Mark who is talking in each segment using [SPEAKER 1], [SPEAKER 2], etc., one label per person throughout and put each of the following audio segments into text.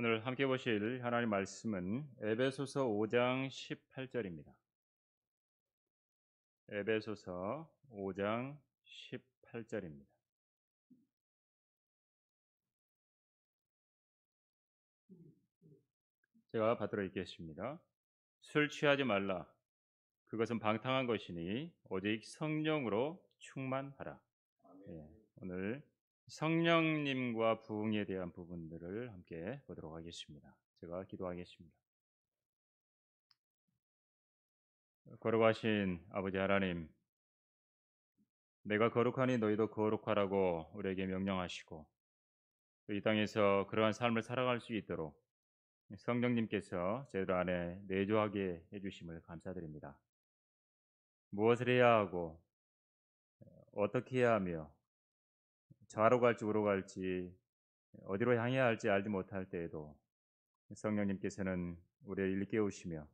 [SPEAKER 1] 오늘 함께 보실 하나님 말씀은 에베소서 5장 18절입니다. 에베소서 5장 18절입니다. 제가 받들어 읽겠습니다. 술 취하지 말라. 그것은 방탕한 것이니 오직 성령으로 충만하라. 예, 오늘 성령님과 부흥에 대한 부분들을 함께 보도록 하겠습니다. 제가 기도하겠습니다. 거룩하신 아버지 하나님, 내가 거룩하니 너희도 거룩하라고 우리에게 명령하시고 이 땅에서 그러한 삶을 살아갈 수 있도록 성령님께서 저희들 안에 내주하게 해주심을 감사드립니다. 무엇을 해야 하고 어떻게 해야 하며 좌로 갈지 우로 갈지 어디로 향해야 할지 알지 못할 때에도 성령님께서는 우리를 일깨우시며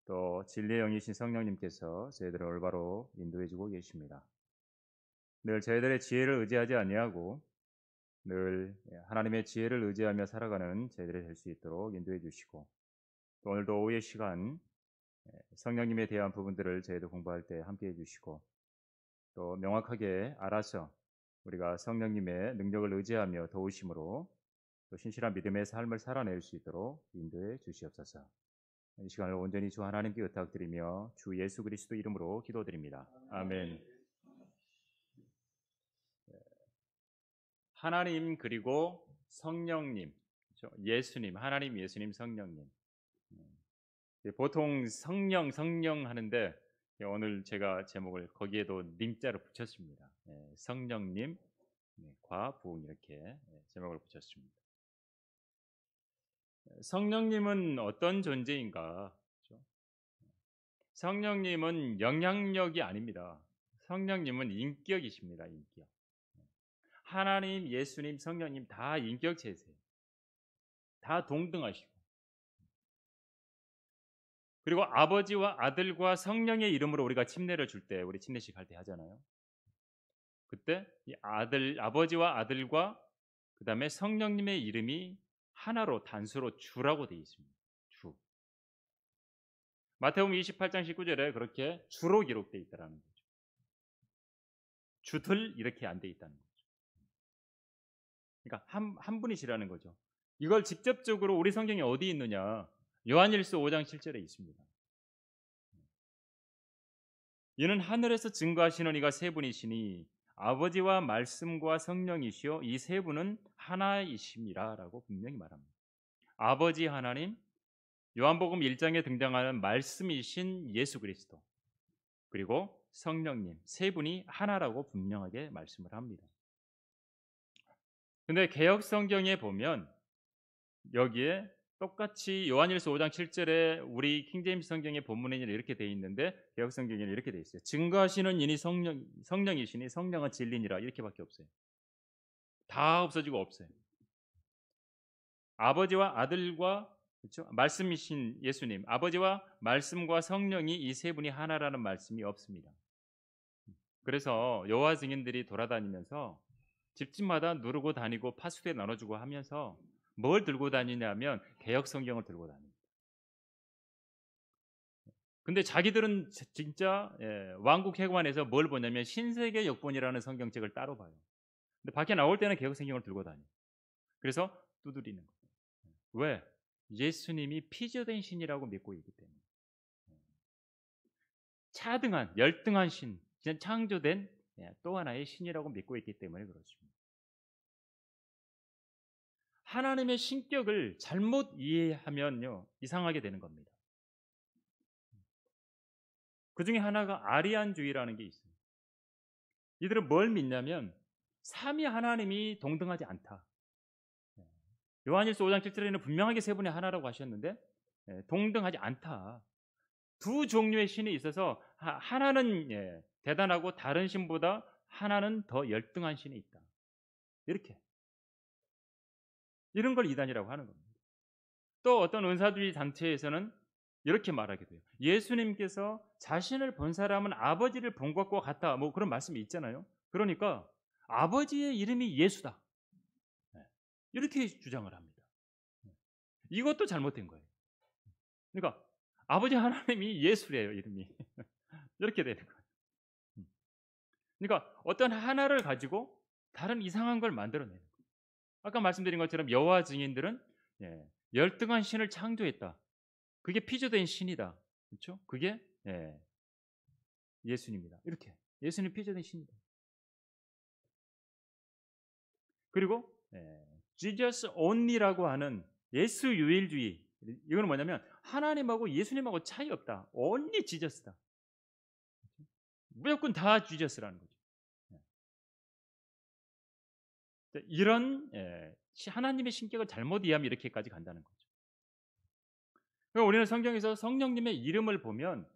[SPEAKER 1] 또 진리의 영이신 성령님께서 저희들을 올바로 인도해주고 계십니다. 늘 저희들의 지혜를 의지하지 아니하고 늘 하나님의 지혜를 의지하며 살아가는 저희들이 될 수 있도록 인도해 주시고 또 오늘도 오후의 시간 성령님에 대한 부분들을 저희도 공부할 때 함께 해주시고 또 명확하게 알아서 우리가 성령님의 능력을 의지하며 도우심으로 또 신실한 믿음의 삶을 살아낼 수 있도록 인도해 주시옵소서. 이 시간을 온전히 주 하나님께 의탁드리며 주 예수 그리스도 이름으로 기도드립니다. 아멘. 하나님 그리고 성령님, 예수님, 하나님, 예수님, 성령님. 보통 성령 하는데 오늘 제가 제목을 거기에도 님자를 붙였습니다. 성령님과 부흥 이렇게 제목을 붙였습니다. 성령님은 어떤 존재인가? 성령님은 영향력이 아닙니다. 성령님은 인격이십니다. 인격. 하나님, 예수님, 성령님 다 인격체세요. 다 동등하시고. 그리고 아버지와 아들과 성령의 이름으로 우리가 침례를 줄 때, 우리 침례식 할 때 하잖아요. 그때 이 아버지와 아들과 그 다음에 성령님의 이름이 하나로 단수로 주라고 되어 있습니다. 주. 마태복음 28장 19절에 그렇게 주로 기록되어 있다는 거죠. 주들 이렇게 안 되어 있다는 거죠. 그러니까 한 분이시라는 거죠. 이걸 직접적으로 우리 성경에 어디 있느냐? 요한일서 5장 7절에 있습니다. 이는 하늘에서 증거하시는 이가 세 분이시니 아버지와 말씀과 성령이시요 이 세 분은 하나이심이라라고 분명히 말합니다. 아버지 하나님, 요한복음 1장에 등장하는 말씀이신 예수 그리스도, 그리고 성령님 세 분이 하나라고 분명하게 말씀을 합니다. 근데 개역 성경에 보면 여기에 똑같이 요한일서 5장 7절에 우리 킹제임스 성경의 본문에는 이렇게 돼 있는데 개역 성경에는 이렇게 돼 있어요. 증거하시는 이니 성령이시니 성령은 진리니라 이렇게밖에 없어요. 다 없어지고 없어요. 아버지와 아들과 그렇죠? 말씀이신 예수님, 아버지와 말씀과 성령이 이 세 분이 하나라는 말씀이 없습니다. 그래서 여호와 증인들이 돌아다니면서 집집마다 누르고 다니고 파수대 나눠주고 하면서 뭘 들고 다니냐면 개역 성경을 들고 다닙니다. 근데 자기들은 진짜 왕국 회관에서 뭘 보냐면 신세계 역본이라는 성경책을 따로 봐요. 근데 밖에 나올 때는 개역 성경을 들고 다녀요. 그래서 두드리는 거예요. 왜? 예수님이 피조된 신이라고 믿고 있기 때문에. 차등한, 열등한 신, 창조된 또 하나의 신이라고 믿고 있기 때문에 그렇습니다. 하나님의 신격을 잘못 이해하면요 이상하게 되는 겁니다. 그 중에 하나가 아리안주의라는 게 있어요. 이들은 뭘 믿냐면 삼위 하나님이 동등하지 않다. 요한일서 5장 7절에는 분명하게 세 분이 하나라고 하셨는데 동등하지 않다. 두 종류의 신이 있어서 하나는 대단하고 다른 신보다 하나는 더 열등한 신이 있다. 이런 걸 이단이라고 하는 겁니다. 또 어떤 은사주의 단체에서는 이렇게 말하게 돼요. 예수님께서 자신을 본 사람은 아버지를 본 것과 같다. 뭐 그런 말씀이 있잖아요. 그러니까 아버지의 이름이 예수다. 이렇게 주장을 합니다. 이것도 잘못된 거예요. 그러니까 아버지 하나님이 예수래요, 이름이. 이렇게 되는 거예요. 그러니까 어떤 하나를 가지고 다른 이상한 걸 만들어내는 거예요. 아까 말씀드린 것처럼 여호와 증인들은 열등한 신을 창조했다. 그게 피조된 신이다. 그렇죠? 그게 예수님이다. 이렇게 예수님 피조된 신이다. 그리고 Jesus only라고 하는 예수 유일주의. 이거는 뭐냐면 하나님하고 예수님하고 차이 없다. only Jesus다. 무조건 다 Jesus라는 거죠. 이런 하나님의 신격을 잘못 이해하면 이렇게까지 간다는 거죠. 우리는 성경에서 성령님의 이름을 보면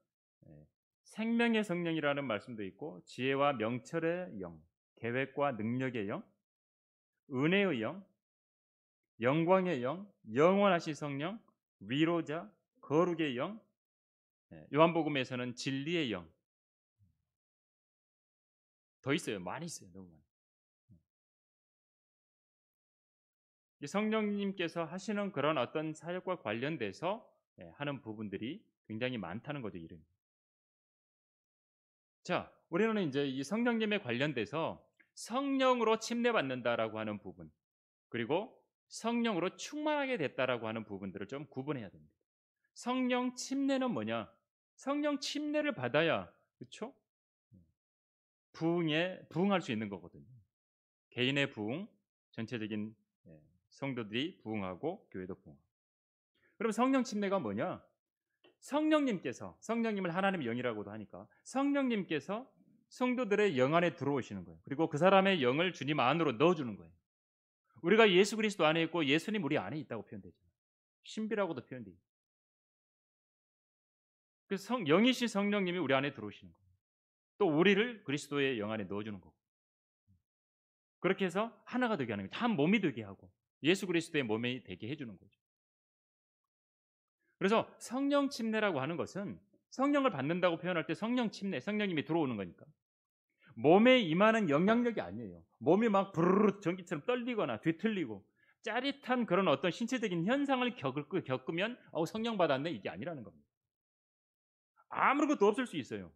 [SPEAKER 1] 생명의 성령이라는 말씀도 있고 지혜와 명철의 영, 계획과 능력의 영, 은혜의 영, 영광의 영, 영원하신 성령, 위로자, 거룩의 영, 요한복음에서는 진리의 영. 더 있어요. 많이 있어요. 너무 많이. 성령님께서 하시는 그런 어떤 사역과 관련돼서 하는 부분들이 굉장히 많다는 거죠. 이름이. 자, 우리는 이제 이 성령님에 관련돼서 성령으로 침례받는다라고 하는 부분, 그리고 성령으로 충만하게 됐다라고 하는 부분들을 좀 구분해야 됩니다. 성령 침례는 뭐냐? 성령 침례를 받아야, 그렇죠? 부흥할 수 있는 거거든요. 개인의 부흥, 전체적인 성도들이 부흥하고 교회도 부흥. 그럼 성령 침례가 뭐냐? 성령님을 하나님의 영이라고도 하니까 성령님께서 성도들의 영 안에 들어오시는 거예요. 그리고 그 사람의 영을 주님 안으로 넣어주는 거예요. 우리가 예수 그리스도 안에 있고 예수님 우리 안에 있다고 표현되잖아요. 신비라고도 표현돼요. 그래서 영이신 성령님이 우리 안에 들어오시는 거예요. 또 우리를 그리스도의 영 안에 넣어주는 거고. 그렇게 해서 하나가 되게 하는 거죠. 한 몸이 되게 하고 예수 그리스도의 몸이 되게 해주는 거죠. 그래서 성령 침례라고 하는 것은 성령을 받는다고 표현할 때 성령 침례, 성령님이 들어오는 거니까 몸에 임하는 영향력이 아니에요. 몸이 막 부르르 전기처럼 떨리거나 뒤틀리고 짜릿한 그런 어떤 신체적인 현상을 겪으면 성령 받았네 이게 아니라는 겁니다. 아무것도 없을 수 있어요.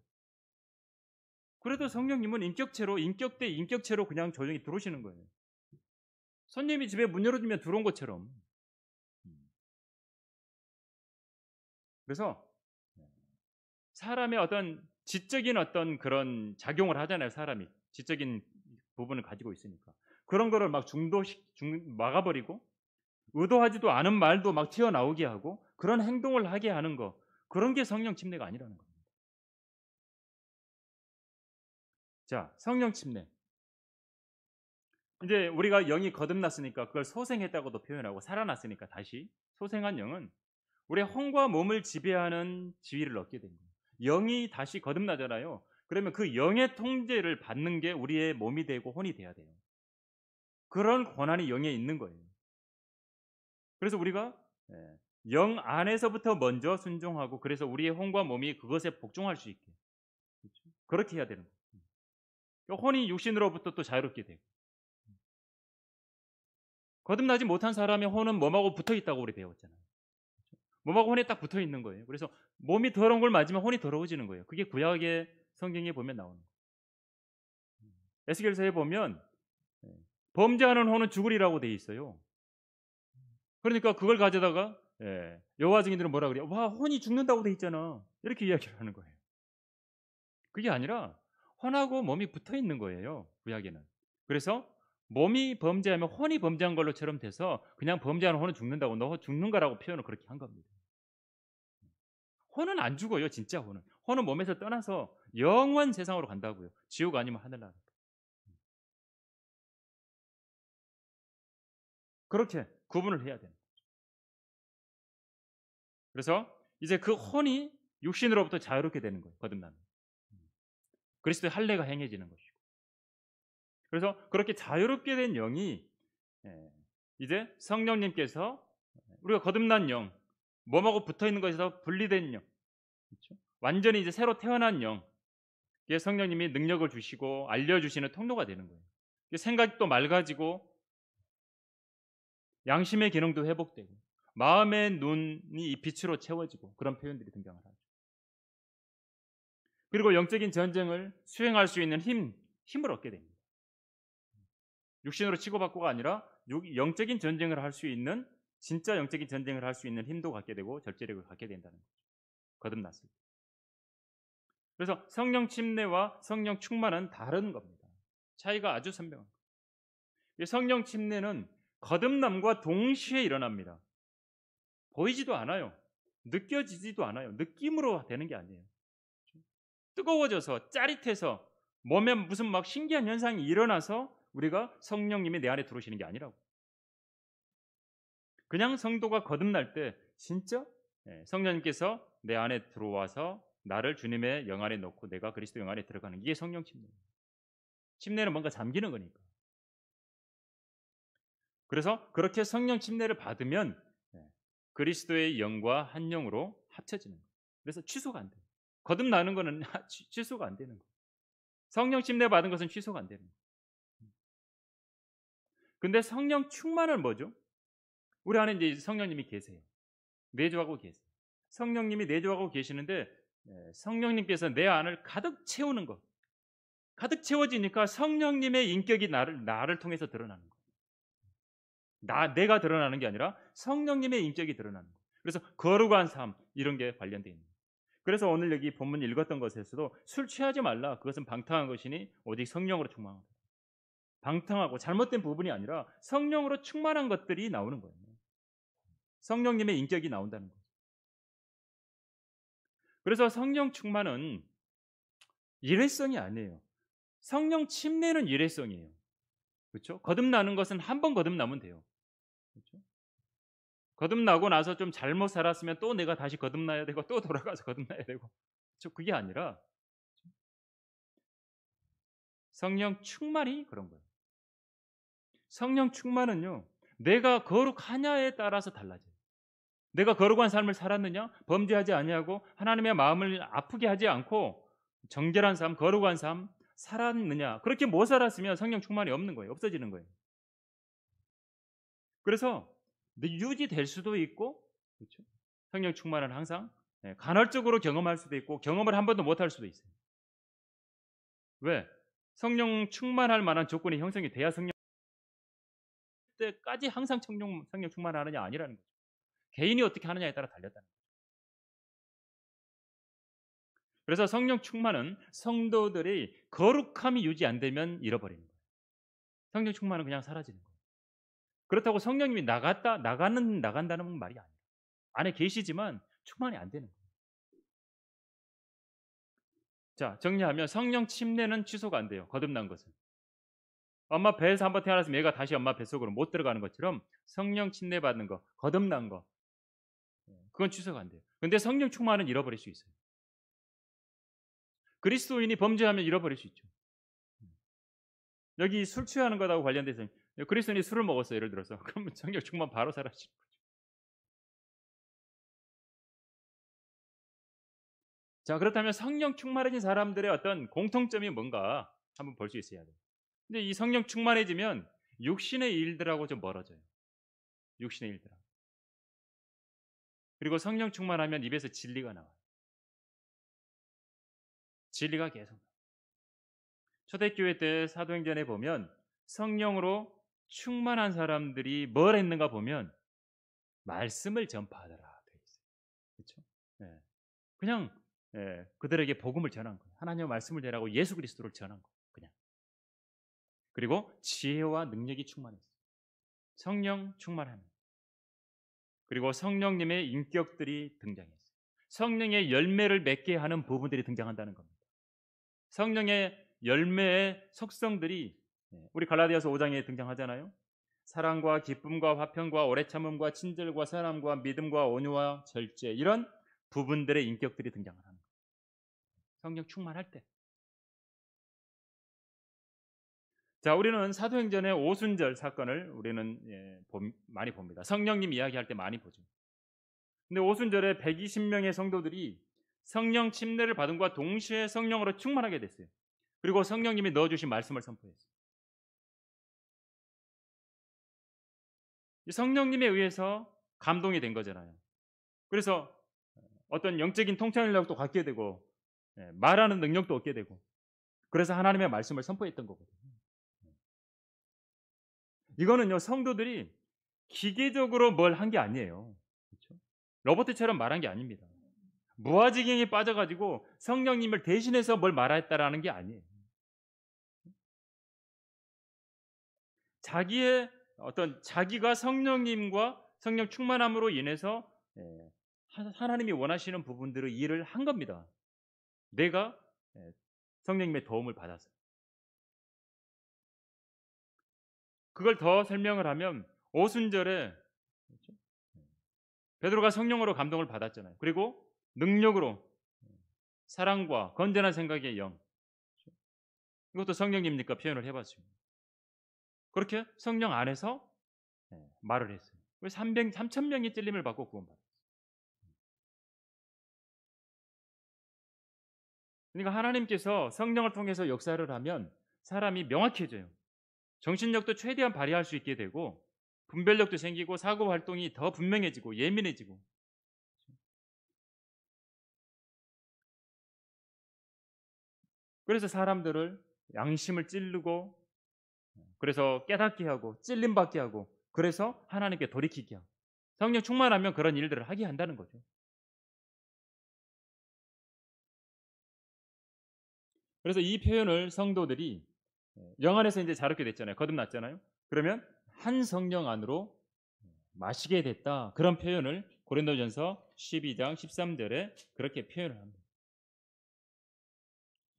[SPEAKER 1] 그래도 성령님은 인격 대 인격체로 그냥 조용히 들어오시는 거예요. 손님이 집에 문 열어주면 들어온 것처럼. 그래서 사람의 어떤 지적인 어떤 그런 작용을 하잖아요. 사람이 지적인 부분을 가지고 있으니까 그런 거를 막 막아버리고 의도하지도 않은 말도 막 튀어나오게 하고 그런 행동을 하게 하는 거, 그런 게 성령 침례가 아니라는 겁니다. 자, 성령 침례. 이제 우리가 영이 거듭났으니까 그걸 소생했다고도 표현하고 살아났으니까 다시 소생한 영은 우리의 혼과 몸을 지배하는 지위를 얻게 된 거예요. 영이 다시 거듭나잖아요. 그러면 그 영의 통제를 받는 게 우리의 몸이 되고 혼이 돼야 돼요. 그런 권한이 영에 있는 거예요. 그래서 우리가 영 안에서부터 먼저 순종하고 그래서 우리의 혼과 몸이 그것에 복종할 수 있게 그렇게 해야 되는 거예요. 혼이 육신으로부터 또 자유롭게 되고 거듭나지 못한 사람의 혼은 몸하고 붙어 있다고 우리 배웠잖아요. 몸하고 혼이 딱 붙어 있는 거예요. 그래서 몸이 더러운 걸 맞으면 혼이 더러워지는 거예요. 그게 구약의 성경에 보면 나오는 거예요. 에스겔서에 보면 범죄하는 혼은 죽으리라고 돼 있어요. 그러니까 그걸 가져다가 여호와 증인들은 뭐라 그래요? 와, 혼이 죽는다고 돼 있잖아. 이렇게 이야기를 하는 거예요. 그게 아니라 혼하고 몸이 붙어 있는 거예요. 구약에는. 그래서 몸이 범죄하면 혼이 범죄한 걸로처럼 돼서 그냥 범죄하는 혼은 죽는다고 너 죽는 거라고 표현을 그렇게 한 겁니다. 혼은 안 죽어요. 진짜 혼은. 혼은 몸에서 떠나서 영원 세상으로 간다고요. 지옥 아니면 하늘나라. 그렇게 구분을 해야 돼요. 그래서 이제 그 혼이 육신으로부터 자유롭게 되는 거예요. 거듭나면. 그리스도의 할례가 행해지는 것이고. 그래서 그렇게 자유롭게 된 영이 이제 성령님께서 우리가 거듭난 영, 몸하고 붙어 있는 것에서 분리된 영, 그렇죠? 완전히 이제 새로 태어난 영, 성령님이 능력을 주시고 알려주시는 통로가 되는 거예요. 생각도 맑아지고 양심의 기능도 회복되고 마음의 눈이 이 빛으로 채워지고 그런 표현들이 등장을 하죠. 그리고 영적인 전쟁을 수행할 수 있는 힘을 얻게 됩니다. 육신으로 치고받고가 아니라 영적인 전쟁을 할 수 있는, 진짜 영적인 전쟁을 할 수 있는 힘도 갖게 되고 절제력을 갖게 된다는 거죠. 거듭났을 때. 그래서 성령 침례와 성령 충만은 다른 겁니다. 차이가 아주 선명합니다. 성령 침례는 거듭남과 동시에 일어납니다. 보이지도 않아요. 느껴지지도 않아요. 느낌으로 되는 게 아니에요. 뜨거워져서 짜릿해서 몸에 무슨 막 신기한 현상이 일어나서 우리가 성령님이 내 안에 들어오시는 게 아니라고. 그냥 성도가 거듭날 때 진짜 성령님께서 내 안에 들어와서 나를 주님의 영 안에 놓고 내가 그리스도 영 안에 들어가는, 이게 성령 침례예요. 침례는 뭔가 잠기는 거니까. 그래서 그렇게 성령 침례를 받으면 그리스도의 영과 한 영으로 합쳐지는 거예요. 그래서 취소가 안 돼요. 거듭나는 거는 취소가 안 되는 거예요. 성령 침례 받은 것은 취소가 안 되는 거예요. 근데 성령 충만은 뭐죠? 우리 안에 이제 성령님이 계세요. 내주하고 계세요. 성령님이 내주하고 계시는데 성령님께서 내 안을 가득 채우는 것. 가득 채워지니까 성령님의 인격이 나를 통해서 드러나는 거예요. 내가 드러나는 게 아니라 성령님의 인격이 드러나는 거예요. 그래서 거룩한 삶, 이런 게 관련되어 있는 거예요. 그래서 오늘 여기 본문 읽었던 것에서도 술 취하지 말라, 그것은 방탕한 것이니 오직 성령으로 충만하다. 방탕하고 잘못된 부분이 아니라 성령으로 충만한 것들이 나오는 거예요. 성령님의 인격이 나온다는 거예요. 그래서 성령 충만은 일회성이 아니에요. 성령 침례는 일회성이에요. 그렇죠? 거듭나는 것은 한 번 거듭나면 돼요. 그렇죠? 거듭나고 나서 좀 잘못 살았으면 또 내가 다시 거듭나야 되고 또 돌아가서 거듭나야 되고, 그렇죠? 그게 아니라 성령 충만이 그런 거예요. 성령 충만은요, 내가 거룩하냐에 따라서 달라져요. 내가 거룩한 삶을 살았느냐, 범죄하지 아니하고 하나님의 마음을 아프게 하지 않고 정결한 삶, 거룩한 삶 살았느냐, 그렇게 못 살았으면 성령 충만이 없는 거예요. 없어지는 거예요. 그래서 유지될 수도 있고, 그렇죠? 성령 충만은 항상 간헐적으로 경험할 수도 있고 경험을 한 번도 못 할 수도 있어요. 왜? 성령 충만할 만한 조건이 형성이 돼야 성령 때까지 항상 성령 충만하느냐 아니라는 거죠. 개인이 어떻게 하느냐에 따라 달렸다는 거죠. 그래서 성령 충만은 성도들이 거룩함이 유지 안 되면 잃어버리는 거예요. 성령 충만은 그냥 사라지는 거예요. 그렇다고 성령님이 나간다는 말이 아니에요. 안에 계시지만 충만이 안 되는 거예요. 자, 정리하면 성령 침례는 취소가 안 돼요. 거듭난 것은. 엄마 배에서 한번 태어났으면 얘가 다시 엄마 뱃속으로 못 들어가는 것처럼 성령 침례 받는 거, 거듭난 거, 그건 취소가 안 돼요. 근데 성령 충만은 잃어버릴 수 있어요. 그리스도인이 범죄하면 잃어버릴 수 있죠. 여기 술 취하는 것하고 관련돼서 그리스도인이 술을 먹었어요. 예를 들어서. 그러면 성령 충만 바로 사라지는 거죠. 자, 그렇다면 성령 충만해진 사람들의 어떤 공통점이 뭔가 한번 볼 수 있어야 돼요. 근데 이 성령 충만해지면 육신의 일들하고 좀 멀어져요. 육신의 일들하고. 그리고 성령 충만하면 입에서 진리가 나와요. 진리가 계속. 초대교회 때 사도행전에 보면 성령으로 충만한 사람들이 뭘 했는가 보면 말씀을 전파하더라 되어 있어요. 그렇죠? 네. 그냥 그들에게 복음을 전한 거예요. 하나님의 말씀을 전하고 예수 그리스도를 전한 거예요. 그냥. 그리고 지혜와 능력이 충만했어요. 성령 충만함. 그리고 성령님의 인격들이 등장했어요. 성령의 열매를 맺게 하는 부분들이 등장한다는 겁니다. 성령의 열매의 속성들이 우리 갈라디아서 5장에 등장하잖아요. 사랑과 기쁨과 화평과 오래 참음과 친절과 선함과 믿음과 온유와 절제, 이런 부분들의 인격들이 등장하는 거예요. 성령 충만할 때. 자, 우리는 사도행전의 오순절 사건을 우리는 많이 봅니다. 성령님 이야기할 때 많이 보죠. 근데 오순절에 120명의 성도들이 성령 침례를 받음과 동시에 성령으로 충만하게 됐어요. 그리고 성령님이 넣어주신 말씀을 선포했어요. 이 성령님에 의해서 감동이 된 거잖아요. 그래서 어떤 영적인 통찰력도 갖게 되고 말하는 능력도 얻게 되고 그래서 하나님의 말씀을 선포했던 거거든요. 이거는요 성도들이 기계적으로 뭘 한 게 아니에요. 그렇죠? 로봇처럼 말한 게 아닙니다. 무아지경에 빠져가지고 성령님을 대신해서 뭘 말했다라는 게 아니에요. 자기의 어떤 자기가 성령님과 성령 충만함으로 인해서 하나님이 원하시는 부분들을 일을 한 겁니다. 내가 성령님의 도움을 받아서. 그걸 더 설명을 하면 오순절에 그렇죠? 베드로가 성령으로 감동을 받았잖아요. 그리고 능력으로 사랑과 건전한 생각의 영 이것도 성령님이니까 표현을 해봤습니다. 그렇게 성령 안에서 말을 했어요. 3천 명이 찔림을 받고 구원받았어요. 그러니까 하나님께서 성령을 통해서 역사를 하면 사람이 명확해져요. 정신력도 최대한 발휘할 수 있게 되고 분별력도 생기고 사고 활동이 더 분명해지고 예민해지고 그래서 사람들을 양심을 찌르고 그래서 깨닫게 하고 찔림 받게 하고 그래서 하나님께 돌이키게 하고 성령 충만하면 그런 일들을 하게 한다는 거죠. 그래서 이 표현을 성도들이 영 안에서 이제 자롭게 됐잖아요. 거듭났잖아요. 그러면 한 성령 안으로 마시게 됐다. 그런 표현을 고린도전서 12장 13절에 그렇게 표현을 합니다.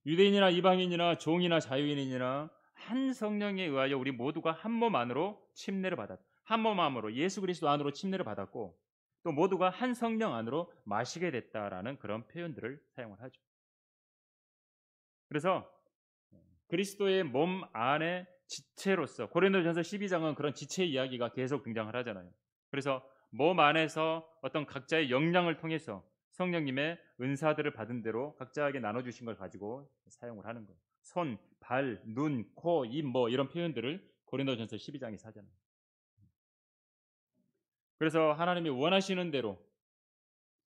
[SPEAKER 1] 유대인이나 이방인이나 종이나 자유인이나 한 성령에 의하여 우리 모두가 한 몸 안으로 침례를 받았다. 한 몸 안으로 예수 그리스도 안으로 침례를 받았고 또 모두가 한 성령 안으로 마시게 됐다라는 그런 표현들을 사용을 하죠. 그래서 그리스도의 몸 안에 지체로서 고린도전서 12장은 그런 지체 이야기가 계속 등장을 하잖아요. 그래서 몸 안에서 어떤 각자의 역량을 통해서 성령님의 은사들을 받은 대로 각자에게 나눠주신 걸 가지고 사용을 하는 거예요. 손, 발, 눈, 코, 입 뭐 이런 표현들을 고린도전서 12장에 하잖아요. 그래서 하나님이 원하시는 대로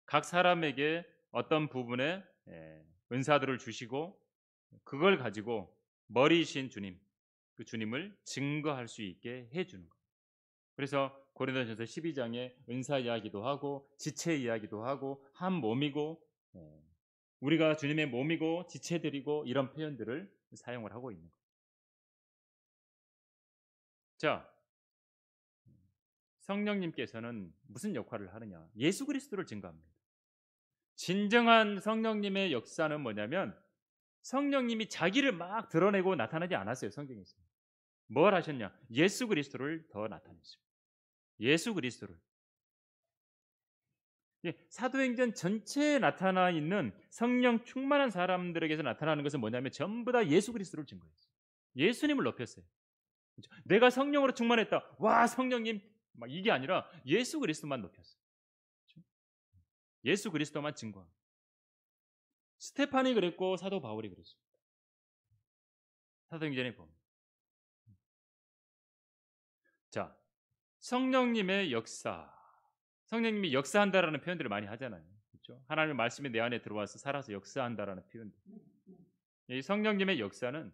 [SPEAKER 1] 각 사람에게 어떤 부분에 은사들을 주시고 그걸 가지고 머리이신 주님, 그 주님을 증거할 수 있게 해주는 거예요. 그래서 고린도전서 12장에 은사 이야기도 하고 지체 이야기도 하고 한 몸이고 우리가 주님의 몸이고 지체들이고 이런 표현들을 사용을 하고 있는 거예요. 자, 성령님께서는 무슨 역할을 하느냐? 예수 그리스도를 증거합니다. 진정한 성령님의 역사는 뭐냐면 성령님이 자기를 막 드러내고 나타나지 않았어요. 성경에서. 뭘 하셨냐? 예수 그리스도를 더 나타냈습니다. 예수 그리스도를. 사도행전 전체에 나타나 있는 성령 충만한 사람들에게서 나타나는 것은 뭐냐면 전부 다 예수 그리스도를 증거했어요. 예수님을 높였어요. 그렇죠? 내가 성령으로 충만했다. 와 성령님 막 이게 아니라 예수 그리스도만 높였어요. 그렇죠? 예수 그리스도만 증거한. 스테판이 그랬고 사도 바울이 그랬습니다. 사도행전에 보면. 자, 성령님의 역사. 성령님이 역사한다라는 표현들을 많이 하잖아요. 그렇죠? 하나님의 말씀이 내 안에 들어와서 살아서 역사한다라는 표현들. 이 성령님의 역사는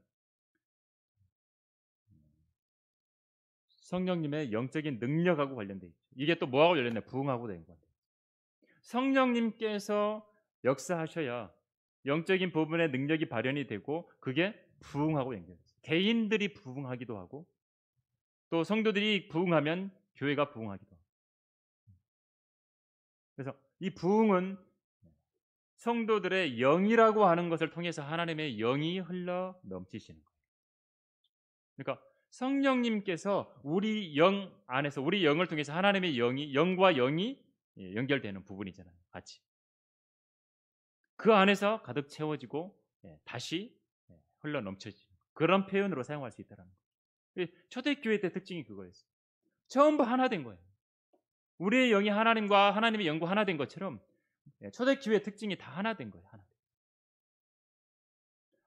[SPEAKER 1] 성령님의 영적인 능력하고 관련돼 있죠. 이게 또 뭐하고 관련돼? 부흥하고 된 거예요. 성령님께서 역사하셔야 영적인 부분의 능력이 발현이 되고 그게 부흥하고 연결돼요. 개인들이 부흥하기도 하고 또 성도들이 부흥하면 교회가 부흥하기도 하고. 그래서 이 부흥은 성도들의 영이라고 하는 것을 통해서 하나님의 영이 흘러 넘치시는 거예요. 그러니까 성령님께서 우리 영 안에서 우리 영을 통해서 하나님의 영이 영과 영이 연결되는 부분이잖아요. 같이. 그 안에서 가득 채워지고 다시 흘러 넘쳐지는 그런 표현으로 사용할 수 있다는 거예요. 초대교회 때 특징이 그거였어요. 전부 하나 된 거예요. 우리의 영이 하나님과 하나님의 영과 하나 된 것처럼 초대교회의 특징이 다 하나 된 거예요.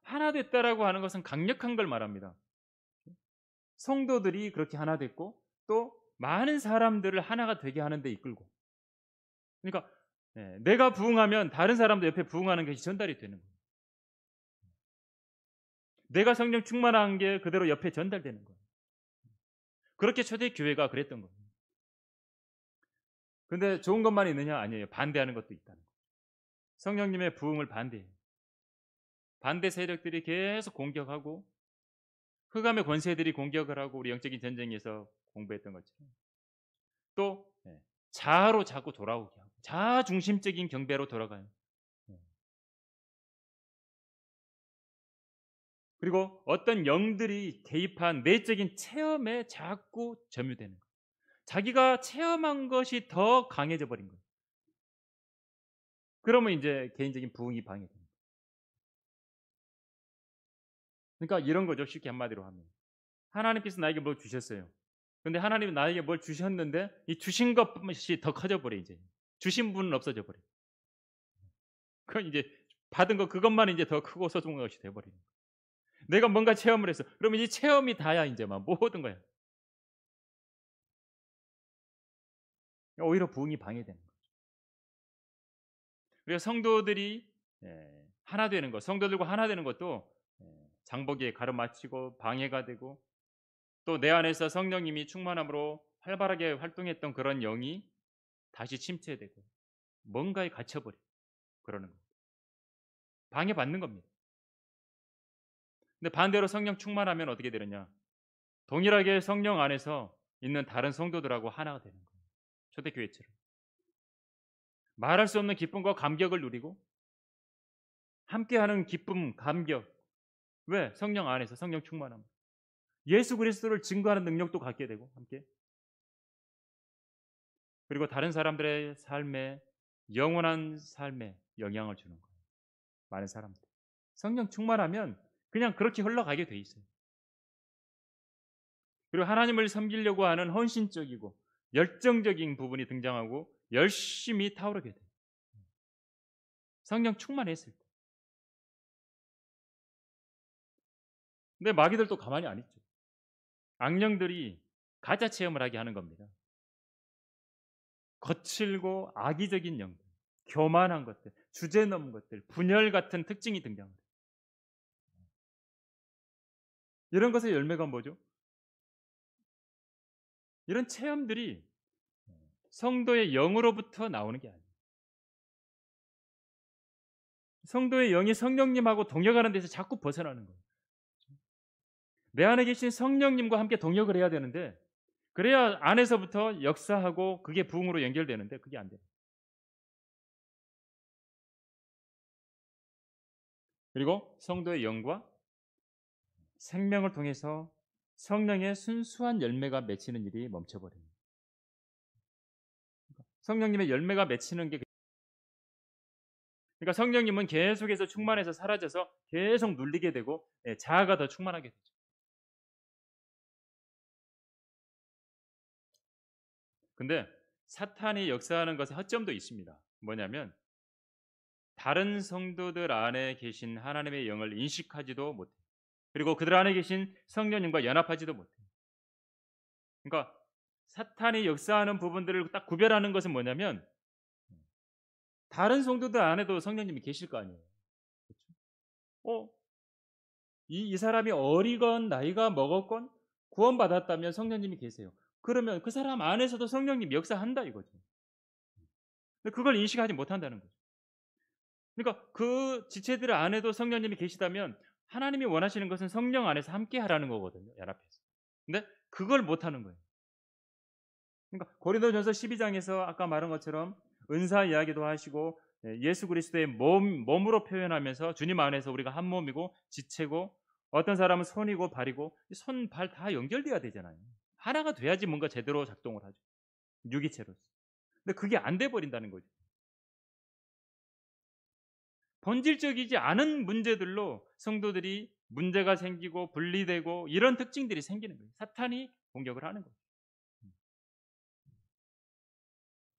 [SPEAKER 1] 하나 됐다라고 하는 것은 강력한 걸 말합니다. 성도들이 그렇게 하나 됐고 또 많은 사람들을 하나가 되게 하는 데 이끌고, 그러니까 내가 부흥하면 다른 사람도 옆에 부흥하는 것이 전달이 되는 거예요. 내가 성령 충만한 게 그대로 옆에 전달되는 거예요. 그렇게 초대교회가 그랬던 거예요. 근데 좋은 것만 있느냐? 아니에요. 반대하는 것도 있다는 거예요. 성령님의 부흥을 반대해요. 반대 세력들이 계속 공격하고, 흑암의 권세들이 공격을 하고, 우리 영적인 전쟁에서 공부했던 것처럼 또 자아로 자꾸 돌아오게 하고, 자아 중심적인 경배로 돌아가요. 그리고 어떤 영들이 개입한 내적인 체험에 자꾸 점유되는 거예요. 자기가 체험한 것이 더 강해져 버린 거예요. 그러면 이제 개인적인 부흥이 방해됩니다. 그러니까 이런 거죠. 쉽게 한마디로 하면, 하나님께서 나에게 뭘 주셨어요. 근데 하나님이 나에게 뭘 주셨는데 이 주신 것이 더 커져 버려. 이제 주신 분은 없어져 버려. 그건 이제 받은 거 그것만 이제 더 크고 소중한 것이 돼 버리는 거예요. 내가 뭔가 체험을 했어. 그러면 이 체험이 다야 이제 막 모든 거야. 오히려 부흥이 방해되는 거예요. 그래서 성도들이 하나 되는 것, 성도들과 하나 되는 것도 장보기에 가로막히고 방해가 되고, 또 내 안에서 성령님이 충만함으로 활발하게 활동했던 그런 영이 다시 침체되고 뭔가에 갇혀버려 그러는 거예요. 방해받는 겁니다. 근데 반대로 성령 충만하면 어떻게 되느냐? 동일하게 성령 안에서 있는 다른 성도들하고 하나가 되는 거예요. 초대교회처럼 말할 수 없는 기쁨과 감격을 누리고 함께하는 기쁨, 감격. 왜? 성령 안에서 성령 충만함. 예수 그리스도를 증거하는 능력도 갖게 되고 함께, 그리고 다른 사람들의 삶에 영원한 삶에 영향을 주는 거예요. 많은 사람들 성령 충만하면 그냥 그렇게 흘러가게 돼 있어요. 그리고 하나님을 섬기려고 하는 헌신적이고 열정적인 부분이 등장하고 열심히 타오르게 돼요. 성령 충만했을 때. 근데 마귀들도 가만히 안 있죠. 악령들이 가짜 체험을 하게 하는 겁니다. 거칠고 악의적인 영들, 교만한 것들, 주제 넘은 것들, 분열 같은 특징이 등장합니다. 이런 것의 열매가 뭐죠? 이런 체험들이 성도의 영으로부터 나오는 게 아니에요. 성도의 영이 성령님하고 동역하는 데서 자꾸 벗어나는 거예요. 내 안에 계신 성령님과 함께 동역을 해야 되는데, 그래야 안에서부터 역사하고 그게 부흥으로 연결되는데 그게 안 돼요. 그리고 성도의 영과 생명을 통해서 성령의 순수한 열매가 맺히는 일이 멈춰버립니다. 성령님의 열매가 맺히는 게, 그러니까 성령님은 계속해서 충만해서 사라져서 계속 눌리게 되고 자아가 더 충만하게 되죠. 근데 사탄이 역사하는 것에 허점도 있습니다. 뭐냐면 다른 성도들 안에 계신 하나님의 영을 인식하지도 못해요. 그리고 그들 안에 계신 성령님과 연합하지도 못해요. 그러니까 사탄이 역사하는 부분들을 딱 구별하는 것은 뭐냐면, 다른 성도들 안에도 성령님이 계실 거 아니에요. 그렇죠? 이 사람이 어리건 나이가 먹었건 구원받았다면 성령님이 계세요. 그러면 그 사람 안에서도 성령님이 역사한다 이거죠. 근데 그걸 인식하지 못한다는 거죠. 그러니까 그 지체들 안에도 성령님이 계시다면 하나님이 원하시는 것은 성령 안에서 함께 하라는 거거든요. 연합해서. 근데 그걸 못하는 거예요. 그러니까 고린도전서 12장에서 아까 말한 것처럼 은사 이야기도 하시고 예수 그리스도의 몸으로 표현하면서 주님 안에서 우리가 한 몸이고 지체고, 어떤 사람은 손이고 발이고 손, 발 다 연결돼야 되잖아요. 하나가 돼야지 뭔가 제대로 작동을 하죠. 유기체로서. 근데 그게 안 돼 버린다는 거죠. 본질적이지 않은 문제들로 성도들이 문제가 생기고 분리되고 이런 특징들이 생기는 거예요. 사탄이 공격을 하는 거예요.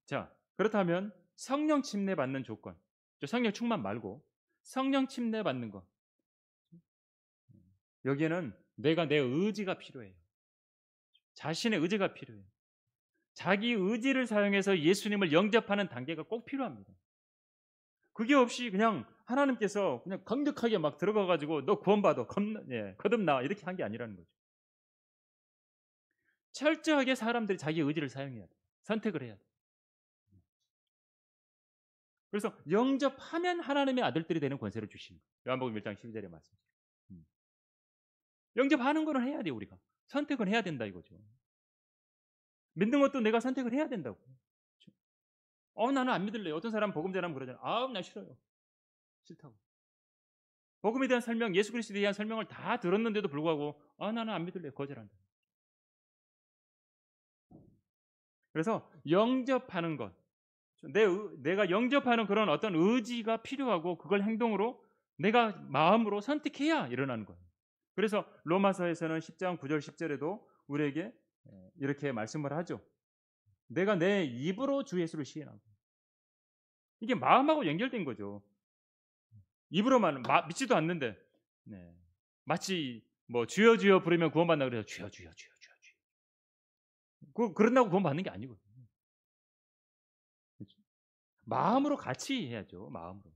[SPEAKER 1] 자, 그렇다면 성령 침례 받는 조건, 성령 충만 말고 성령 침례 받는 것, 여기에는 내가 내 의지가 필요해요. 자신의 의지가 필요해요. 자기 의지를 사용해서 예수님을 영접하는 단계가 꼭 필요합니다. 그게 없이 그냥 하나님께서 그냥 강력하게 막 들어가 가지고 너 구원받아. 거듭나. 이렇게 한 게 아니라는 거죠. 철저하게 사람들이 자기 의지를 사용해야 돼. 선택을 해야 돼. 그래서 영접하면 하나님의 아들들이 되는 권세를 주시는 거예요. 요한복음 1장 12절의 말씀. 영접하는 거는 해야 돼요, 우리가. 선택을 해야 된다 이거죠. 믿는 것도 내가 선택을 해야 된다고. 나는 안 믿을래요. 어떤 사람 복음 전하면 그러잖아요. 나 싫어요. 싫다고. 복음에 대한 설명, 예수 그리스도에 대한 설명을 다 들었는데도 불구하고 나는 안 믿을래요. 거절한다. 그래서 영접하는 것, 내가 영접하는 그런 어떤 의지가 필요하고 그걸 행동으로 내가 마음으로 선택해야 일어나는 거예요. 그래서 로마서에서는 10장 9절 10절에도 우리에게 이렇게 말씀을 하죠. 내가 내 입으로 주 예수를 시인하고. 이게 마음하고 연결된 거죠. 입으로만 믿지도 않는데 마치 뭐 주여 주여 부르면 구원받나 그래서 주여 주여 주여 주여 주여. 그런다고 구원받는 게 아니거든요. 그렇죠? 마음으로 같이 해야죠. 마음으로.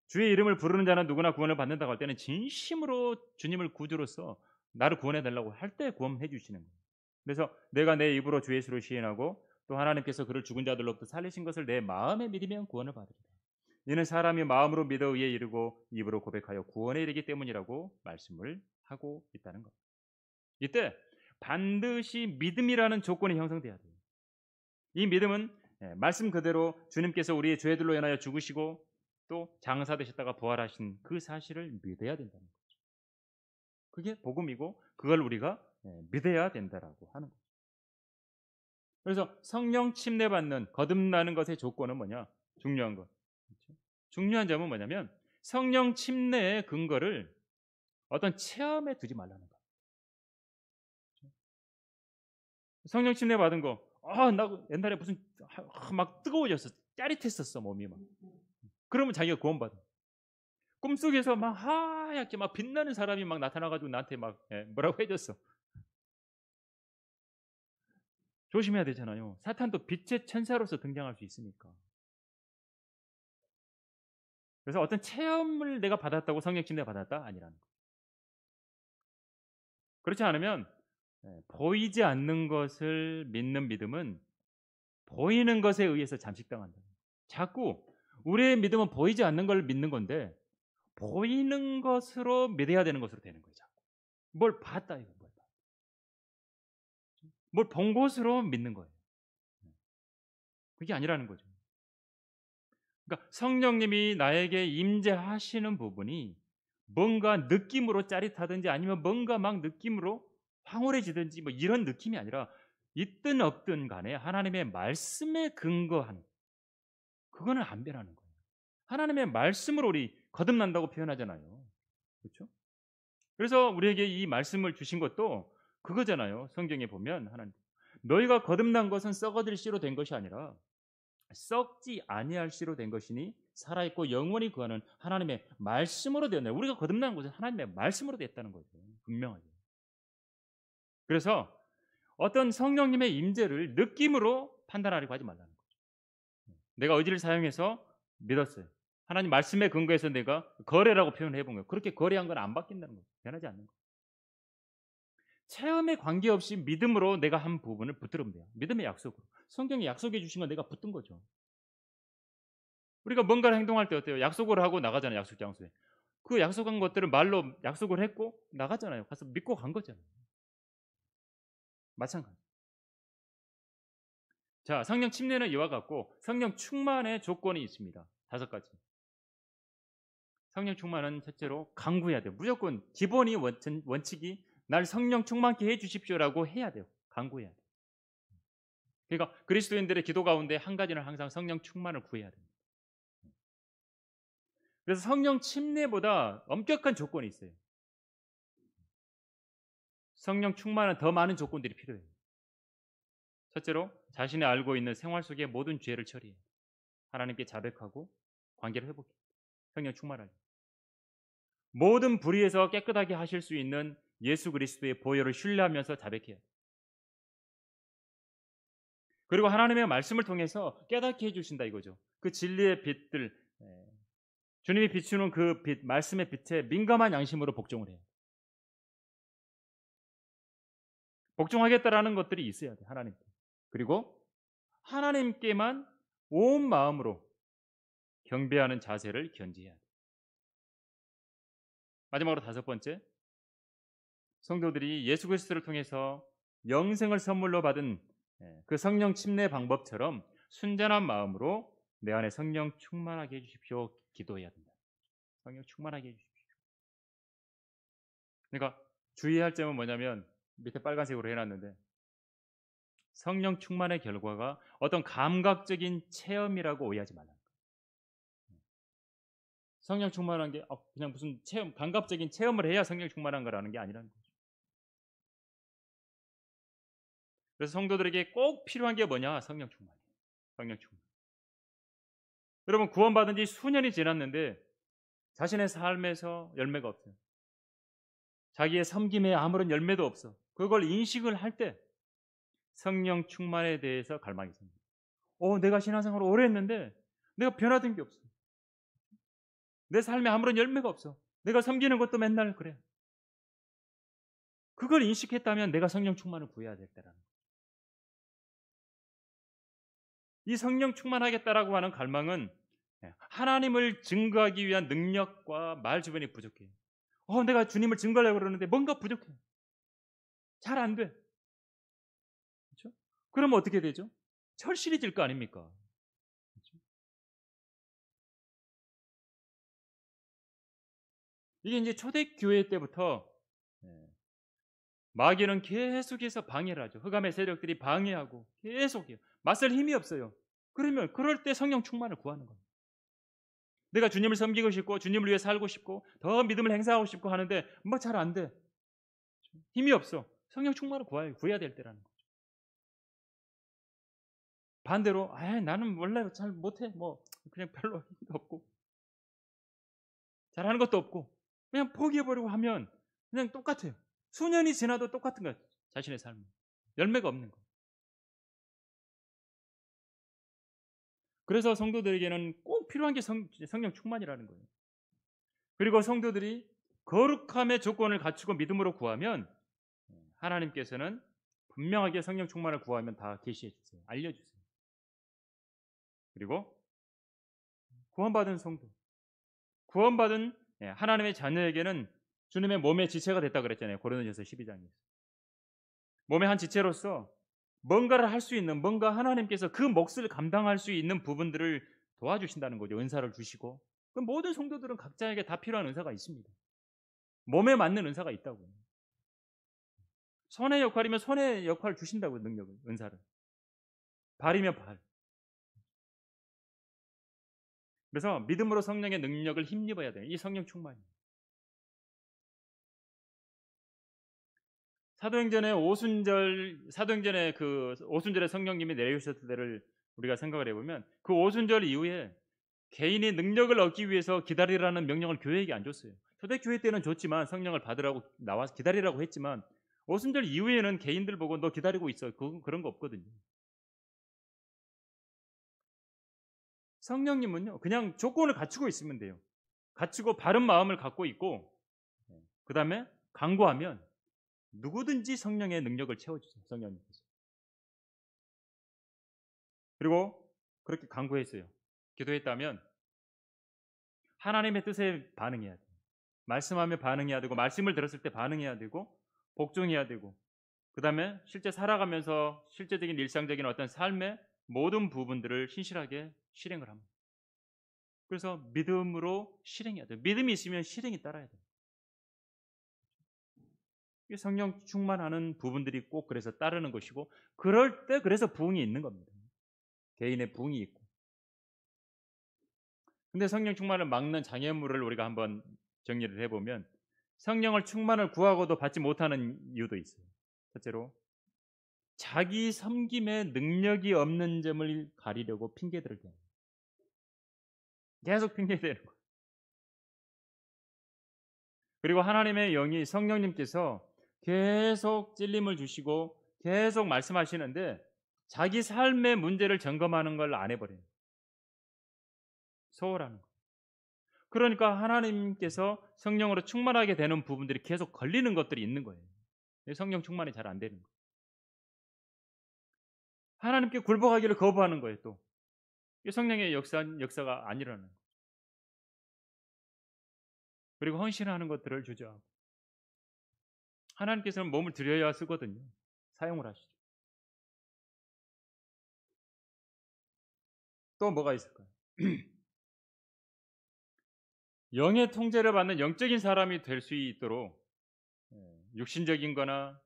[SPEAKER 1] 주의 이름을 부르는 자는 누구나 구원을 받는다고 할 때는 진심으로 주님을 구주로서 나를 구원해 달라고 할 때 구원해 주시는 거예요. 그래서 내가 내 입으로 주 예수를 시인하고 또 하나님께서 그를 죽은 자들로부터 살리신 것을 내 마음에 믿으면 구원을 받으리라. 이는 사람이 마음으로 믿어 의에 이르고 입으로 고백하여 구원에 이르기 때문이라고 말씀을 하고 있다는 것. 이때 반드시 믿음이라는 조건이 형성돼야 돼요. 이 믿음은 말씀 그대로 주님께서 우리의 죄들로 인하여 죽으시고 또 장사되셨다가 부활하신 그 사실을 믿어야 된다는 거죠. 그게 복음이고 그걸 우리가 믿어야 된다라고 하는 거죠. 그래서 성령 침례받는 거듭나는 것의 조건은 뭐냐? 중요한 것. 그렇죠? 중요한 점은 뭐냐면 성령 침례의 근거를 어떤 체험에 두지 말라는 거예요. 성령 침례 받은 거, 나 옛날에 무슨 막 뜨거워졌어, 짜릿했었어 몸이 막. 그러면 자기가 구원받아. 꿈속에서 막 하얗게 막 빛나는 사람이 막 나타나가지고 나한테 막 뭐라고 해줬어. 조심해야 되잖아요. 사탄도 빛의 천사로서 등장할 수 있으니까. 그래서 어떤 체험을 내가 받았다고 성령 침례 받았다? 아니라는 거예요. 그렇지 않으면 보이지 않는 것을 믿는 믿음은 보이는 것에 의해서 잠식당한다. 자꾸 우리의 믿음은 보이지 않는 걸 믿는 건데 보이는 것으로 믿어야 되는 것으로 되는 거죠. 뭘 봤다 이거 뭘 본 것으로 믿는 거예요. 그게 아니라는 거죠. 그러니까 성령님이 나에게 임재하시는 부분이 뭔가 느낌으로 짜릿하든지 아니면 뭔가 막 느낌으로 황홀해지든지 뭐 이런 느낌이 아니라 있든 없든 간에 하나님의 말씀에 근거하는 그거는 안 변하는 거예요. 하나님의 말씀으로 우리 거듭난다고 표현하잖아요. 그렇죠? 그래서 우리에게 이 말씀을 주신 것도 그거잖아요. 성경에 보면 하나님 너희가 거듭난 것은 썩어질 씨로 된 것이 아니라 썩지 아니할 씨로 된 것이니 살아있고 영원히 거하는 하나님의 말씀으로 되었네. 우리가 거듭난 것은 하나님의 말씀으로 됐다는 거죠. 분명하게. 그래서 어떤 성령님의 임재를 느낌으로 판단하려고 하지 말라는 거죠. 내가 의지를 사용해서 믿었어요. 하나님 말씀에 근거해서 내가 거래라고 표현해 본 거예요. 그렇게 거래한 건 안 바뀐다는 거예요. 변하지 않는 거예요. 체험에 관계없이 믿음으로 내가 한 부분을 붙들으면 돼요. 믿음의 약속으로. 성경이 약속해 주신 건 내가 붙든 거죠. 우리가 뭔가를 행동할 때 어때요? 약속을 하고 나가잖아요. 약속 장소에. 그 약속한 것들을 말로 약속을 했고 나가잖아요. 가서 믿고 간 거잖아요. 마찬가지. 자, 성령 침례는 이와 같고 성령 충만의 조건이 있습니다. 5가지. 성령 충만은 첫째로 강구해야 돼요. 무조건 기본이 원칙이 날 성령 충만케 해 주십시오라고 해야 돼요. 강구해야 돼요. 그러니까 그리스도인들의 기도 가운데 한 가지는 항상 성령 충만을 구해야 됩니다. 그래서 성령 침례보다 엄격한 조건이 있어요. 성령 충만은 더 많은 조건들이 필요해요. 첫째로 자신이 알고 있는 생활 속의 모든 죄를 처리해요. 하나님께 자백하고 관계를 회복해요. 성령 충만하게. 모든 불의에서 깨끗하게 하실 수 있는 예수 그리스도의 보혈을 신뢰하면서 자백해요. 그리고 하나님의 말씀을 통해서 깨닫게 해주신다 이거죠. 그 진리의 빛들, 주님이 비추는 그 빛, 말씀의 빛에 민감한 양심으로 복종을 해요. 복종하겠다라는 것들이 있어야 돼, 하나님께. 그리고 하나님께만 온 마음으로 경배하는 자세를 견지해야 돼. 마지막으로 다섯 번째, 성도들이 예수 그리스도를 통해서 영생을 선물로 받은 그 성령 침례 방법처럼 순전한 마음으로 내 안에 성령 충만하게 해주십시오 기도해야 된다. 성령 충만하게 해주십시오. 그러니까 주의할 점은 뭐냐면 밑에 빨간색으로 해놨는데 성령 충만의 결과가 어떤 감각적인 체험이라고 오해하지 말라. 성령 충만한 게 그냥 무슨 체험, 감각적인 체험을 해야 성령 충만한 거라는 게 아니라는 거죠. 그래서 성도들에게 꼭 필요한 게 뭐냐? 성령 충만이에요. 성령 충만. 여러분 구원받은 지 수년이 지났는데 자신의 삶에서 열매가 없어요. 자기의 섬김에 아무런 열매도 없어. 그걸 인식을 할 때 성령 충만에 대해서 갈망이 생깁니다. 내가 신앙생활을 오래 했는데 내가 변화된 게 없어. 내 삶에 아무런 열매가 없어. 내가 섬기는 것도 맨날 그래. 그걸 인식했다면 내가 성령 충만을 구해야 될 때라는 거예요. 이 성령 충만하겠다라고 하는 갈망은 하나님을 증거하기 위한 능력과 말 주변이 부족해요. 내가 주님을 증거하려고 그러는데 뭔가 부족해. 잘 안 돼. 그렇죠? 그러면 어떻게 되죠? 철실해질 거 아닙니까? 그렇죠? 이게 이제 초대교회 때부터 마귀는 계속해서 방해를 하죠. 흑암의 세력들이 방해하고 계속해요. 맞설 힘이 없어요. 그러면 그럴 때 성령 충만을 구하는 거예요. 내가 주님을 섬기고 싶고 주님을 위해 살고 싶고 더 믿음을 행사하고 싶고 하는데 뭐 잘 안 돼. 힘이 없어. 성령 충만을 구해야 될 때라는 거죠. 반대로 나는 원래 잘 못해. 뭐 그냥 별로 힘도 없고 잘하는 것도 없고 그냥 포기해버리고 하면 그냥 똑같아요. 수년이 지나도 똑같은 거예요. 자신의 삶은. 열매가 없는 거예요. 그래서 성도들에게는 꼭 필요한 게 성령 충만이라는 거예요. 그리고 성도들이 거룩함의 조건을 갖추고 믿음으로 구하면 하나님께서는 분명하게 성령 충만을 구하면 다 계시해 주세요. 알려주세요. 그리고 구원받은 성도, 구원받은 하나님의 자녀에게는 주님의 몸의 지체가 됐다 그랬잖아요. 고린도전서 12장에서. 몸의 한 지체로서 뭔가를 할 수 있는, 뭔가 하나님께서 그 몫을 감당할 수 있는 부분들을 도와주신다는 거죠. 은사를 주시고. 그럼 모든 성도들은 각자에게 다 필요한 은사가 있습니다. 몸에 맞는 은사가 있다고요. 손의 역할이면 손의 역할을 주신다고요. 능력을, 은사를. 발이면 발. 그래서 믿음으로 성령의 능력을 힘입어야 돼요. 이 성령 충만이. 사도행전의 그 오순절에 성령님이 내려오셨을 때를 우리가 생각을 해보면 그 오순절 이후에 개인이 능력을 얻기 위해서 기다리라는 명령을 교회에게 안 줬어요. 초대교회 때는 줬지만 성령을 받으라고 나와서 기다리라고 했지만 오순절 이후에는 개인들 보고 너 기다리고 있어. 그런 거 없거든요. 성령님은요 그냥 조건을 갖추고 있으면 돼요. 갖추고 바른 마음을 갖고 있고 그 다음에 간구하면 누구든지 성령의 능력을 채워주세요. 성령님께서. 그리고 그렇게 간구했어요. 기도했다면 하나님의 뜻에 반응해야 돼요. 말씀하며 반응해야 되고 말씀을 들었을 때 반응해야 되고 복종해야 되고 그 다음에 실제 살아가면서 실제적인 일상적인 어떤 삶의 모든 부분들을 신실하게 실행을 합니다. 그래서 믿음으로 실행해야 돼요. 믿음이 있으면 실행이 따라야 돼요. 성령 충만하는 부분들이 꼭 그래서 따르는 것이고 그럴 때 그래서 부흥이 있는 겁니다. 개인의 부흥이 있고. 근데 성령 충만을 막는 장애물을 우리가 한번 정리를 해보면 성령을 충만을 구하고도 받지 못하는 이유도 있어요. 첫째로 자기 섬김에 능력이 없는 점을 가리려고 핑계들을 대요. 계속 핑계대는 거예요. 그리고 하나님의 영이 성령님께서 계속 찔림을 주시고 계속 말씀하시는데 자기 삶의 문제를 점검하는 걸 안 해버려요. 소홀하는 거. 그러니까 하나님께서 성령으로 충만하게 되는 부분들이 계속 걸리는 것들이 있는 거예요. 성령 충만이 잘 안 되는 거예요. 하나님께 굴복하기를 거부하는 거예요. 또 성령의 역사가 안 일어나는 거예요. 그리고 헌신하는 것들을 주저하고 하나님께서는 몸을 들여야 쓰거든요. 사용을 하시죠. 또 뭐가 있을까요? 영의 통제를 받는 영적인 사람이 될 수 있도록 육신적인 거나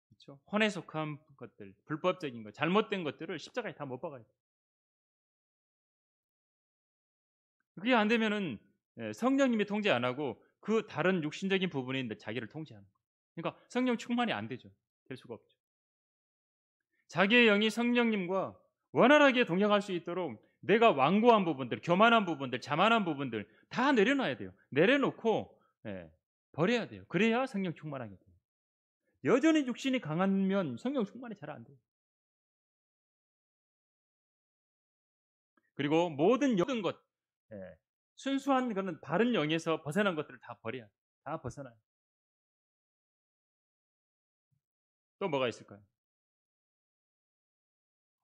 [SPEAKER 1] 그렇죠? 혼에 속한 것들, 불법적인 것, 잘못된 것들을 십자가에 다 못 박아야 돼요. 그게 안 되면은 성령님이 통제 안 하고 그 다른 육신적인 부분인데 자기를 통제하는 거예요. 그러니까 성령 충만이 안 되죠. 될 수가 없죠. 자기의 영이 성령님과 원활하게 동행할 수 있도록 내가 완고한 부분들, 교만한 부분들, 자만한 부분들 다 내려놔야 돼요. 내려놓고 버려야 돼요. 그래야 성령 충만하게 돼요. 여전히 육신이 강하면 성령 충만이 잘 안 돼요. 그리고 모든 것, 순수한 그런 바른 영에서 벗어난 것들을 다 버려야 돼요. 다 벗어나요. 또 뭐가 있을까요?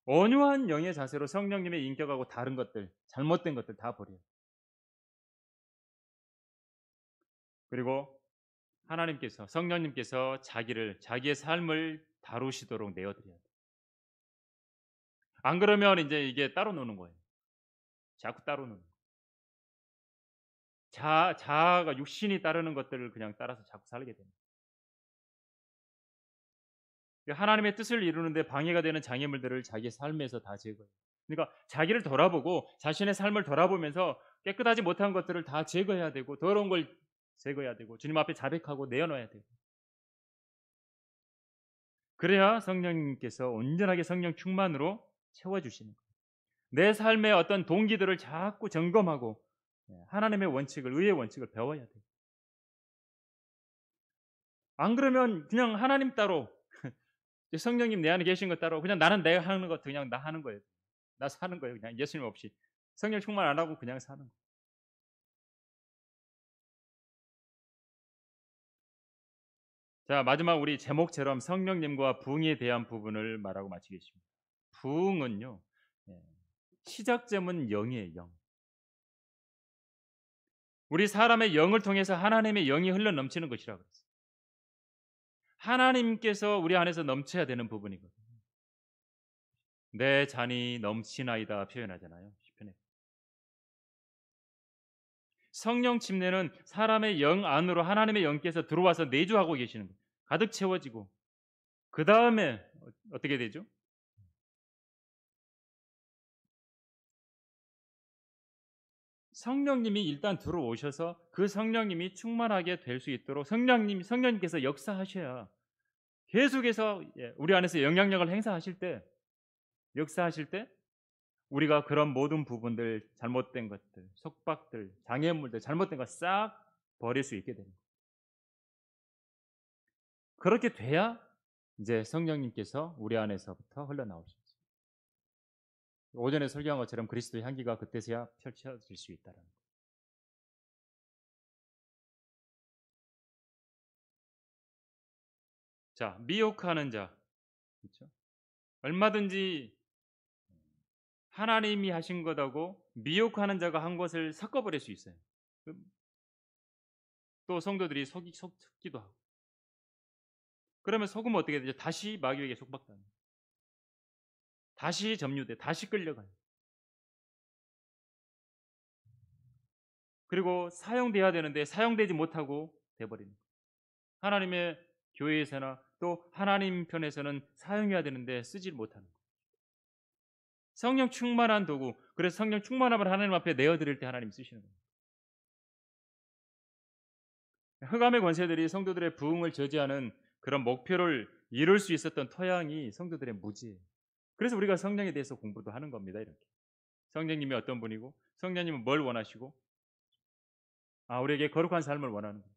[SPEAKER 1] 온유한 영의 자세로 성령님의 인격하고 다른 것들, 잘못된 것들 다 버려요. 그리고 하나님께서 성령님께서 자기의 삶을 다루시도록 내어드려야 돼요. 안 그러면 이제 이게 따로 노는 거예요. 자꾸 따로 노는 거예요. 자아가 육신이 따르는 것들을 그냥 따라서 자꾸 살게 됩니다. 하나님의 뜻을 이루는데 방해가 되는 장애물들을 자기 삶에서 다 제거해요. 그러니까 자기를 돌아보고 자신의 삶을 돌아보면서 깨끗하지 못한 것들을 다 제거해야 되고 더러운 걸 제거해야 되고 주님 앞에 자백하고 내어놔야 되고 그래야 성령님께서 온전하게 성령 충만으로 채워주시는 거예요. 내 삶의 어떤 동기들을 자꾸 점검하고 하나님의 원칙을 의의 원칙을 배워야 돼요. 안 그러면 그냥 하나님 따로 성령님 내 안에 계신 것 따로 그냥 나는 내가 하는 것 그냥 나 하는 거예요. 나 사는 거예요. 그냥 예수님 없이 성령 충만 안 하고 그냥 사는 거예요. 자 마지막 우리 제목처럼 성령님과 부흥에 대한 부분을 말하고 마치겠습니다. 부흥은요 시작점은 영이에요. 영. 우리 사람의 영을 통해서 하나님의 영이 흘러 넘치는 것이라고 그랬어요. 하나님께서 우리 안에서 넘쳐야 되는 부분이거든요. 내 잔이 넘치나이다 표현하잖아요. 시편에. 성령 침례는 사람의 영 안으로 하나님의 영께서 들어와서 내주하고 계시는 거예요. 가득 채워지고 그 다음에 어떻게 되죠? 성령님이 일단 들어오셔서 그 성령님이 충만하게 될 수 있도록 성령님께서 역사하셔야 계속해서 우리 안에서 영향력을 행사하실 때 역사하실 때 우리가 그런 모든 부분들 잘못된 것들 속박들 장애물들 잘못된 거 싹 버릴 수 있게 됩니다. 그렇게 돼야 이제 성령님께서 우리 안에서부터 흘러나오십니다. 오전에 설교한 것처럼 그리스도의 향기가 그때서야 펼쳐질 수 있다는 것. 자, 미혹하는 자, 그렇죠? 얼마든지 하나님이 하신 것하고 미혹하는 자가 한 것을 섞어버릴 수 있어요. 또 성도들이 속기도 하고. 그러면 속으면 어떻게 되죠? 다시 마귀에게 속박당해요. 다시 점유돼, 다시 끌려가요. 그리고 사용돼야 되는데 사용되지 못하고 돼버리는 거예요. 하나님의 교회에서나 또 하나님 편에서는 사용해야 되는데 쓰지 못하는 거예요. 성령 충만한 도구, 그래서 성령 충만함을 하나님 앞에 내어드릴 때 하나님 쓰시는 거예요. 흑암의 권세들이 성도들의 부흥을 저지하는 그런 목표를 이룰 수 있었던 토양이 성도들의 무지예요. 그래서 우리가 성령에 대해서 공부도 하는 겁니다. 이렇게 성령님이 어떤 분이고 성령님은 뭘 원하시고 우리에게 거룩한 삶을 원하는 거예요.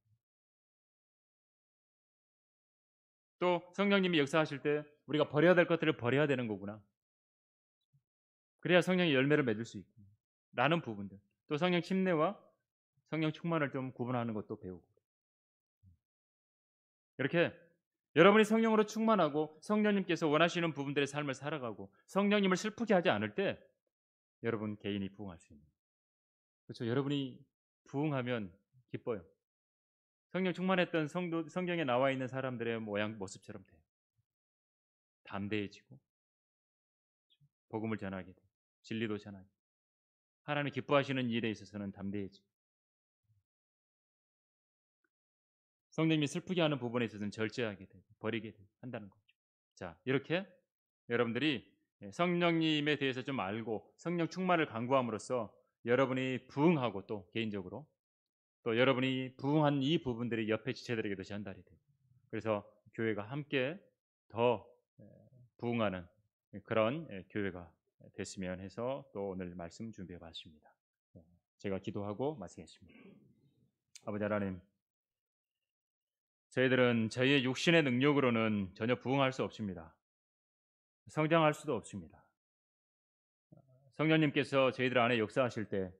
[SPEAKER 1] 또 성령님이 역사하실 때 우리가 버려야 될 것들을 버려야 되는 거구나. 그래야 성령의 열매를 맺을 수 있구나. 라는 부분들. 또 성령 침례와 성령 충만을 좀 구분하는 것도 배우고. 이렇게 여러분이 성령으로 충만하고 성령님께서 원하시는 부분들의 삶을 살아가고 성령님을 슬프게 하지 않을 때 여러분 개인이 부흥할 수 있는. 그렇죠. 여러분이 부흥하면 기뻐요. 성령 충만했던 성경에 나와 있는 사람들의 모양 모습처럼 돼요. 담대해지고 복음을 전하게 돼요. 진리도 전하게 돼요. 하나님 기뻐하시는 일에 있어서는 담대해지고 성령님이 슬프게 하는 부분에 있어서는 절제하게 되고 버리게 되고 한다는 거죠. 자, 이렇게 여러분들이 성령님에 대해서 좀 알고 성령 충만을 강구함으로써 여러분이 부흥하고 또 개인적으로 또 여러분이 부흥한 이 부분들이 옆에 지체들에게도 전달이 되고 그래서 교회가 함께 더 부흥하는 그런 교회가 됐으면 해서 또 오늘 말씀 준비해 봤습니다. 제가 기도하고 마치겠습니다. 아버지 하나님, 저희들은 저희의 육신의 능력으로는 전혀 부흥할 수 없습니다. 성장할 수도 없습니다. 성령님께서 저희들 안에 역사하실 때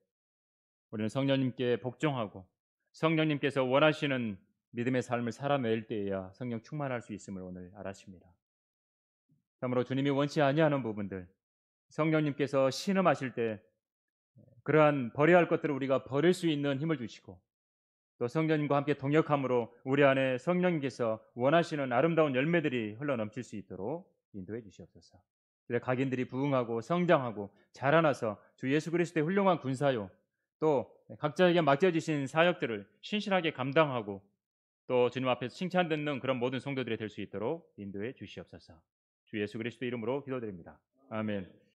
[SPEAKER 1] 우리는 성령님께 복종하고 성령님께서 원하시는 믿음의 삶을 살아낼 때에야 성령 충만할 수 있음을 오늘 알았습니다. 참으로 주님이 원치 아니하는 부분들, 성령님께서 신음하실 때 그러한 버려야 할 것들을 우리가 버릴 수 있는 힘을 주시고 또 성령님과 함께 동역함으로 우리 안에 성령님께서 원하시는 아름다운 열매들이 흘러넘칠 수 있도록 인도해 주시옵소서. 각인들이 부흥하고 성장하고 자라나서 주 예수 그리스도의 훌륭한 군사요 또 각자에게 맡겨주신 사역들을 신실하게 감당하고 또 주님 앞에서 칭찬 듣는 그런 모든 성도들이 될 수 있도록 인도해 주시옵소서. 주 예수 그리스도 이름으로 기도드립니다. 아멘.